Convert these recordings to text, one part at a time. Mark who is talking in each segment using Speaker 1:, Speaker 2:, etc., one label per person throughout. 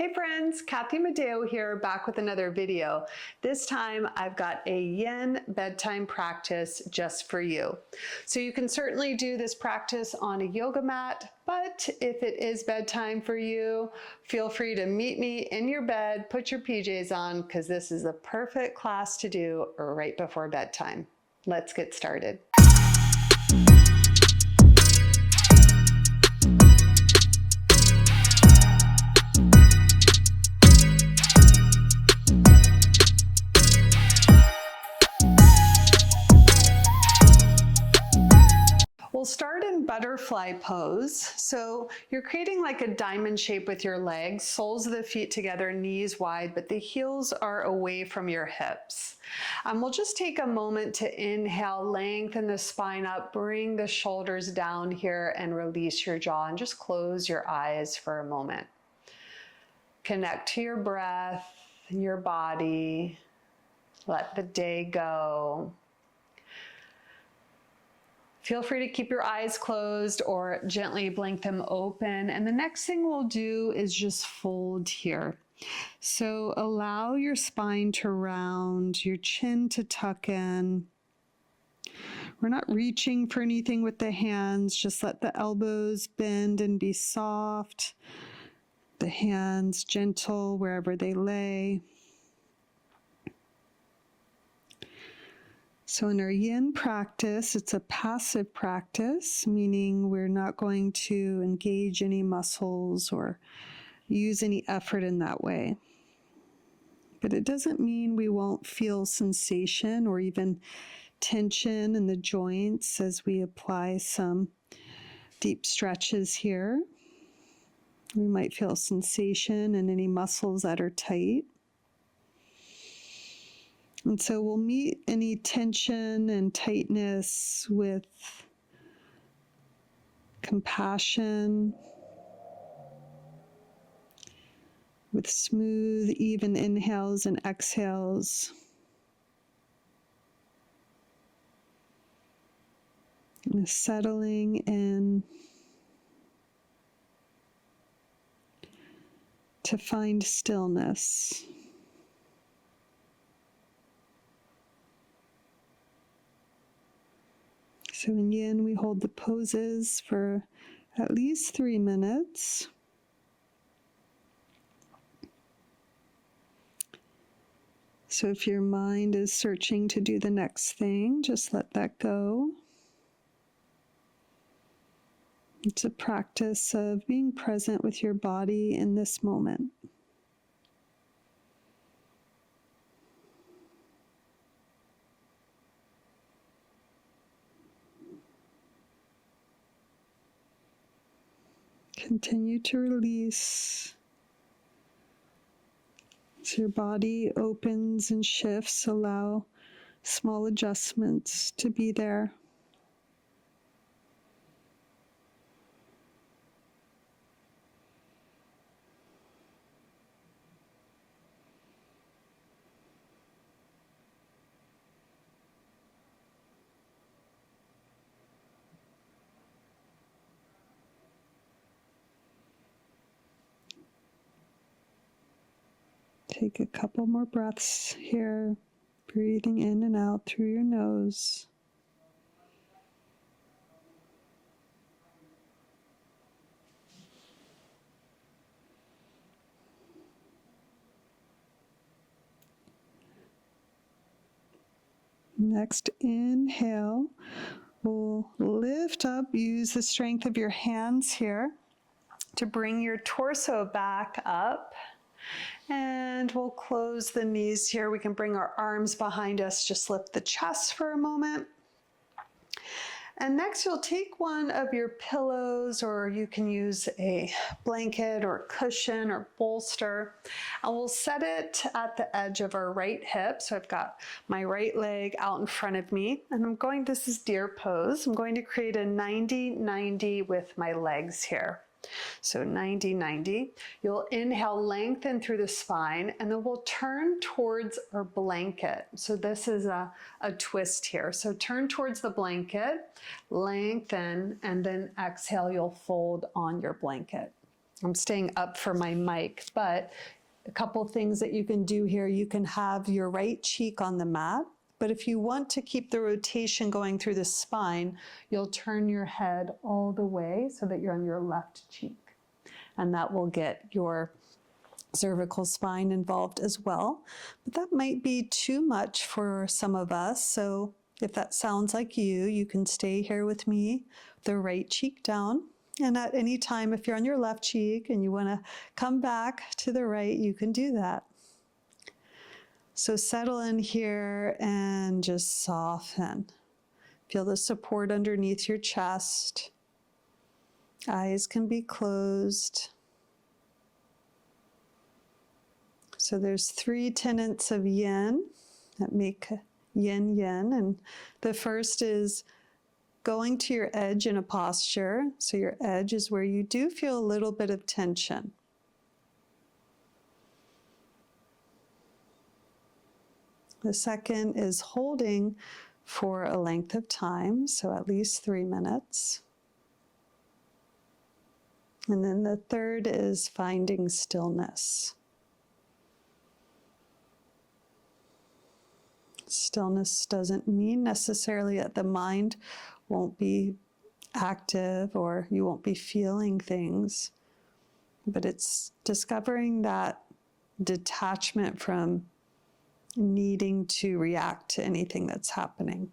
Speaker 1: Hey friends, Cathy Madeo here, back with another video. This time I've got a yin bedtime practice just for you. So you can certainly do this practice on a yoga mat, but if it is bedtime for you, feel free to meet me in your bed, put your PJs on, because this is the perfect class to do right before bedtime. Let's get started. We'll start in butterfly pose. So you're creating like a diamond shape with your legs, soles of the feet together, knees wide, but the heels are away from your hips. We'll just take a moment to inhale, lengthen the spine up, bring the shoulders down here and release your jaw and just close your eyes for a moment. Connect to your breath, your body, let the day go. Feel free to keep your eyes closed or gently blink them open. And the next thing we'll do is just fold here. So allow your spine to round, your chin to tuck in. We're not reaching for anything with the hands, just let the elbows bend and be soft. The hands gentle wherever they lay. So in our yin practice, it's a passive practice, meaning we're not going to engage any muscles or use any effort in that way. But it doesn't mean we won't feel sensation or even tension in the joints as we apply some deep stretches here. We might feel sensation in any muscles that are tight. And so we'll meet any tension and tightness with compassion, with smooth, even inhales and exhales. And settling in to find stillness. So in yin, we hold the poses for at least 3 minutes. So if your mind is searching to do the next thing, just let that go. It's a practice of being present with your body in this moment. Continue to release. As your body opens and shifts, allow small adjustments to be there. Take a couple more breaths here, breathing in and out through your nose. Next, inhale. We'll lift up, use the strength of your hands here to bring your torso back up. And we'll close the knees here. We can bring our arms behind us, just lift the chest for a moment. And next you'll take one of your pillows, or you can use a blanket or cushion or bolster, and we'll set it at the edge of our right hip. So I've got my right leg out in front of me, and this is deer pose. I'm going to create a 90-90 with my legs here. So 90-90. You'll inhale, lengthen through the spine, and then we'll turn towards our blanket. So this is a twist here. So turn towards the blanket, lengthen, and then exhale, you'll fold on your blanket. I'm staying up for my mic, but a couple things that you can do here. You can have your right cheek on the mat, but if you want to keep the rotation going through the spine, you'll turn your head all the way so that you're on your left cheek. And that will get your cervical spine involved as well. But that might be too much for some of us. So if that sounds like you can stay here with me, the right cheek down. And at any time, if you're on your left cheek and you want to come back to the right, you can do that. So settle in here and just soften. Feel the support underneath your chest. Eyes can be closed. So there's 3 tenets of yin that make yin yin. And the first is going to your edge in a posture. So your edge is where you do feel a little bit of tension. The second is holding for a length of time, so at least 3 minutes. And then the third is finding stillness. Stillness doesn't mean necessarily that the mind won't be active or you won't be feeling things, but it's discovering that detachment from needing to react to anything that's happening.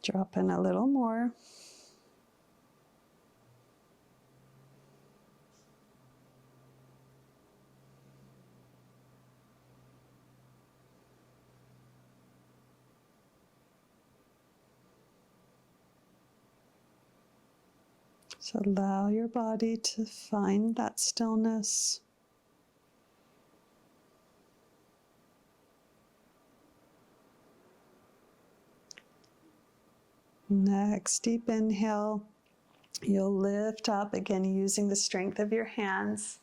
Speaker 1: Drop in a little more. So allow your body to find that stillness. Next, deep inhale. You'll lift up, again, using the strength of your hands,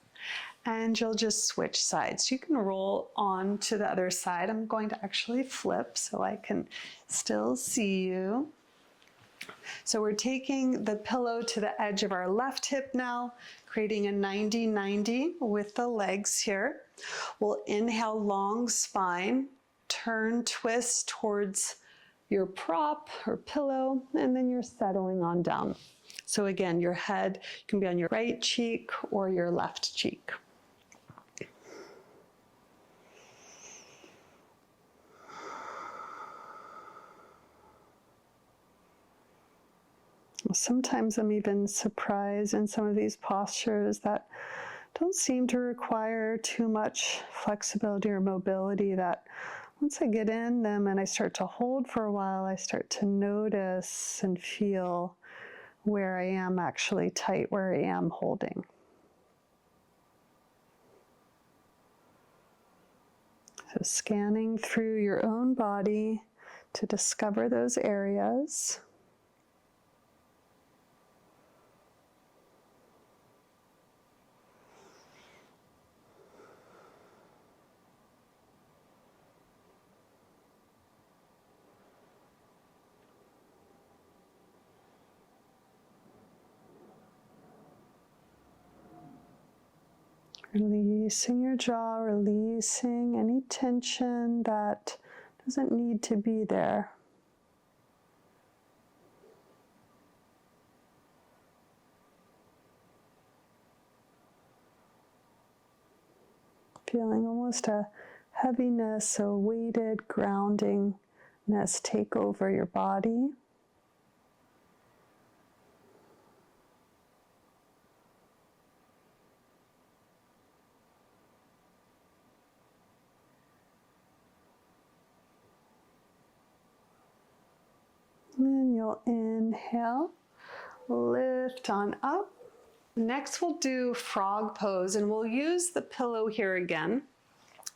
Speaker 1: and you'll just switch sides. You can roll on to the other side. I'm going to actually flip so I can still see you. So we're taking the pillow to the edge of our left hip now, creating a 90-90 with the legs here. We'll inhale, long spine, turn, twist towards your prop or pillow, and then you're settling on down. So again, your head can be on your right cheek or your left cheek. Sometimes I'm even surprised in some of these postures that don't seem to require too much flexibility or mobility, that once I get in them and I start to hold for a while, I start to notice and feel where I am actually tight, where I am holding. So scanning through your own body to discover those areas. Releasing your jaw, releasing any tension that doesn't need to be there. Feeling almost a heaviness, a weighted groundingness take over your body. And you'll inhale, lift on up. Next we'll do frog pose, and we'll use the pillow here again.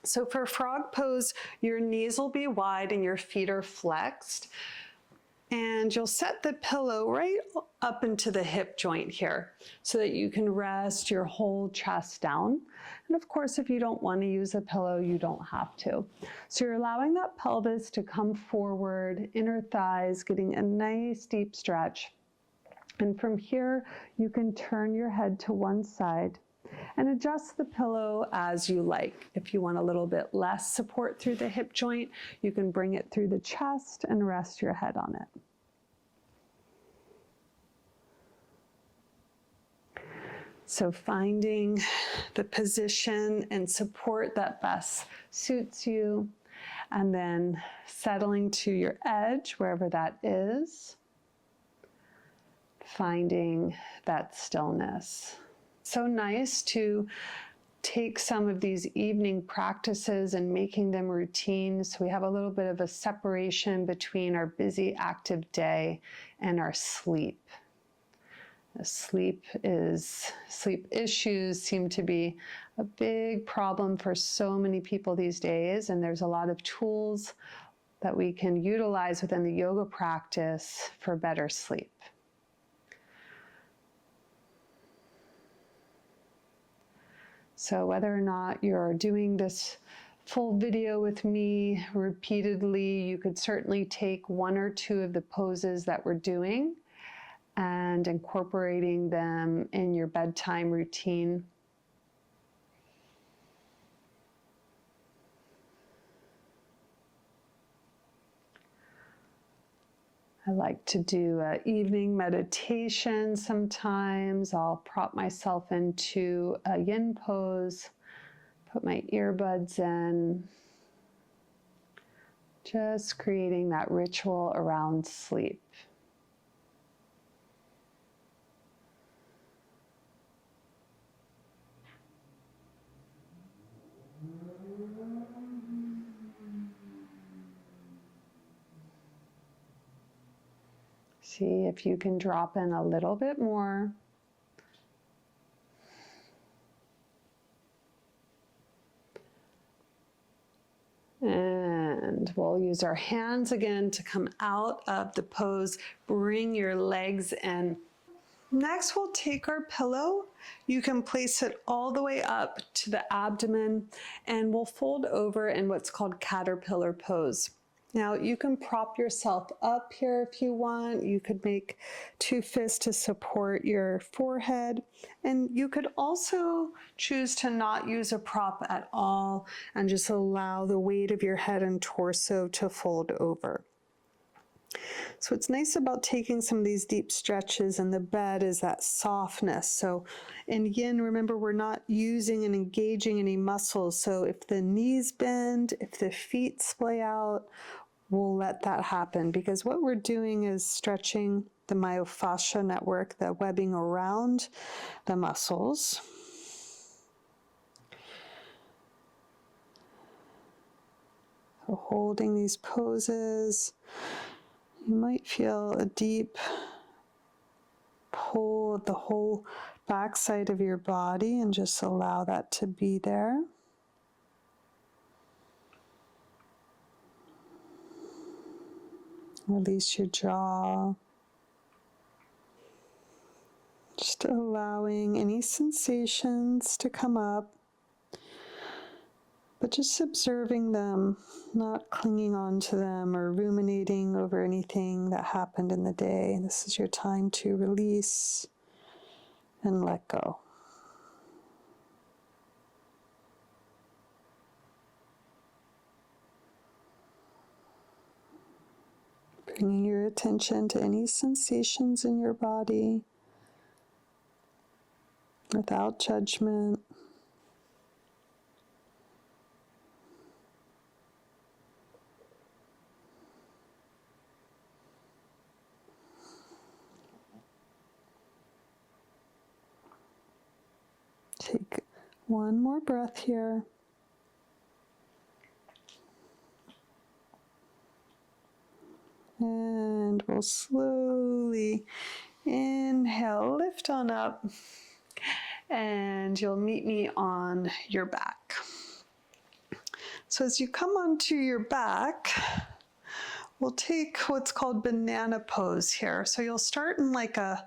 Speaker 1: So for frog pose, your knees will be wide and your feet are flexed. And you'll set the pillow right up into the hip joint here so that you can rest your whole chest down. And of course, if you don't want to use a pillow, you don't have to. So you're allowing that pelvis to come forward, inner thighs, getting a nice deep stretch. And from here, you can turn your head to one side and adjust the pillow as you like. If you want a little bit less support through the hip joint, you can bring it through the chest and rest your head on it. So finding the position and support that best suits you, and then settling to your edge, wherever that is, finding that stillness. So nice to take some of these evening practices and making them routines. So we have a little bit of a separation between our busy, active day and our sleep. Sleep issues seem to be a big problem for so many people these days, and there's a lot of tools that we can utilize within the yoga practice for better sleep. So whether or not you're doing this full video with me repeatedly, you could certainly take one or two of the poses that we're doing and incorporating them in your bedtime routine. I like to do an evening meditation sometimes. I'll prop myself into a yin pose, put my earbuds in, just creating that ritual around sleep. See if you can drop in a little bit more. And we'll use our hands again to come out of the pose. Bring your legs in. Next, we'll take our pillow. You can place it all the way up to the abdomen, and we'll fold over in what's called caterpillar pose. Now, you can prop yourself up here if you want. You could make two fists to support your forehead. And you could also choose to not use a prop at all and just allow the weight of your head and torso to fold over. So what's nice about taking some of these deep stretches in the bed is that softness. So in yin, remember, we're not using and engaging any muscles. So if the knees bend, if the feet splay out, we'll let that happen, because what we're doing is stretching the myofascial network, the webbing around the muscles. So holding these poses, you might feel a deep pull of the whole backside of your body, and just allow that to be there. Release your jaw. Just allowing any sensations to come up, but just observing them, not clinging on to them or ruminating over anything that happened in the day. This is your time to release and let go. Bringing your attention to any sensations in your body without judgment. Take one more breath here. And we'll slowly inhale, lift on up, and you'll meet me on your back. So as you come onto your back, We'll take what's called banana pose here. So you'll start in like a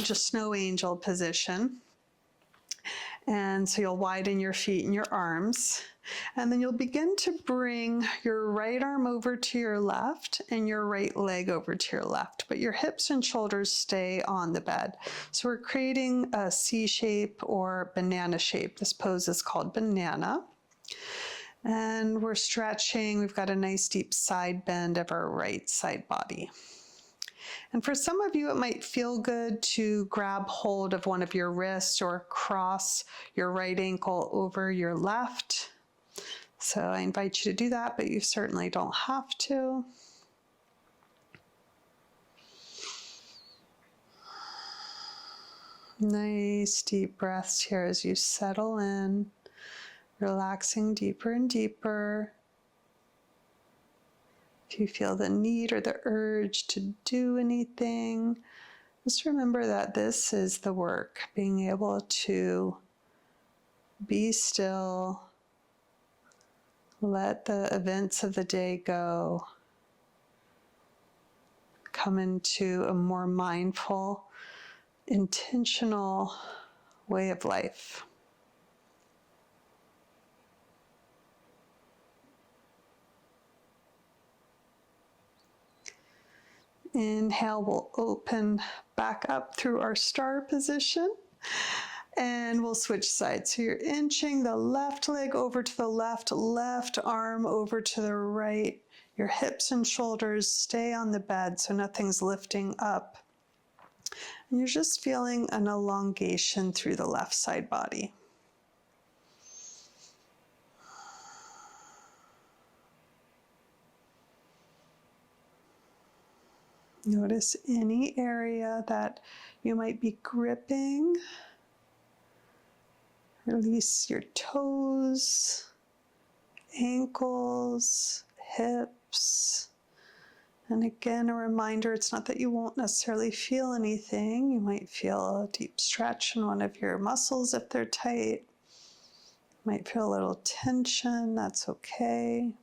Speaker 1: snow angel position. And so you'll widen your feet and your arms. And then you'll begin to bring your right arm over to your left and your right leg over to your left, but your hips and shoulders stay on the bed. So we're creating a C shape or banana shape. This pose is called banana. And we're stretching. We've got a nice deep side bend of our right side body. And for some of you, it might feel good to grab hold of one of your wrists or cross your right ankle over your left. So I invite you to do that, but you certainly don't have to. Nice deep breaths here as you settle in, relaxing deeper and deeper. If you feel the need or the urge to do anything, just remember that this is the work, being able to be still, let the events of the day go, come into a more mindful, intentional way of life. Inhale, we'll open back up through our star position and we'll switch sides. So you're inching the left leg over to the left, left arm over to the right. Your hips and shoulders stay on the bed so nothing's lifting up. And you're just feeling an elongation through the left side body. Notice any area that you might be gripping. Release your toes, ankles, hips. And again, a reminder, it's not that you won't necessarily feel anything. You might feel a deep stretch in one of your muscles if they're tight. You might feel a little tension, that's okay.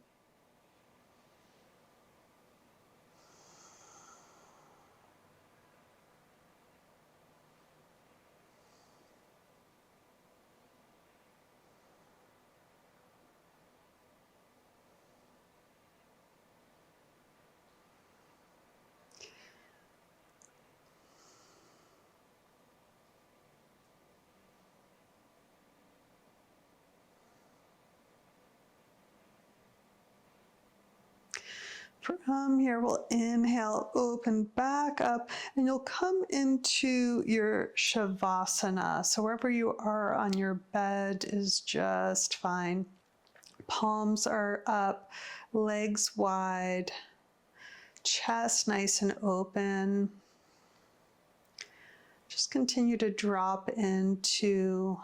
Speaker 1: From here, we'll inhale, open back up, and you'll come into your Shavasana. So wherever you are on your bed is just fine. Palms are up, legs wide, chest nice and open. Just continue to drop into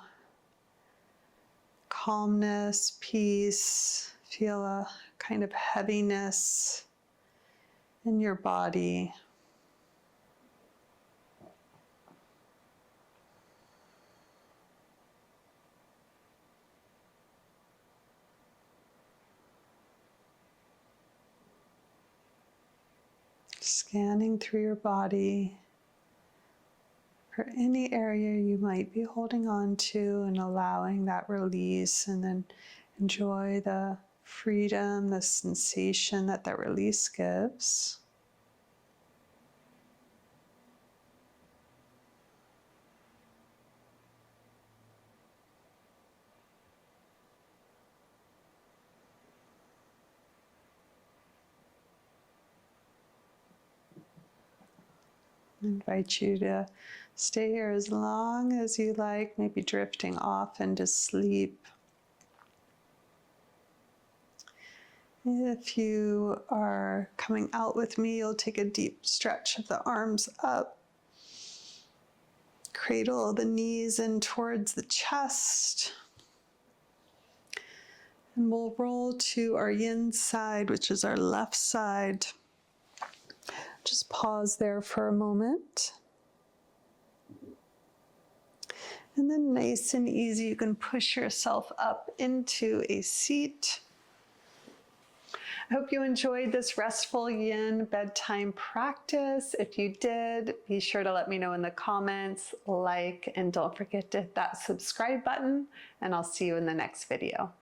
Speaker 1: calmness, peace. Feel a kind of heaviness in your body. Scanning through your body for any area you might be holding on to and allowing that release, and then enjoy the freedom, the sensation that that release gives. I invite you to stay here as long as you like, maybe drifting off into sleep. If you are coming out with me, you'll take a deep stretch of the arms up. Cradle the knees in towards the chest. And we'll roll to our yin side, which is our left side. Just pause there for a moment. And then nice and easy, you can push yourself up into a seat. I hope you enjoyed this restful yin bedtime practice. If you did, be sure to let me know in the comments, like, and don't forget to hit that subscribe button, and I'll see you in the next video.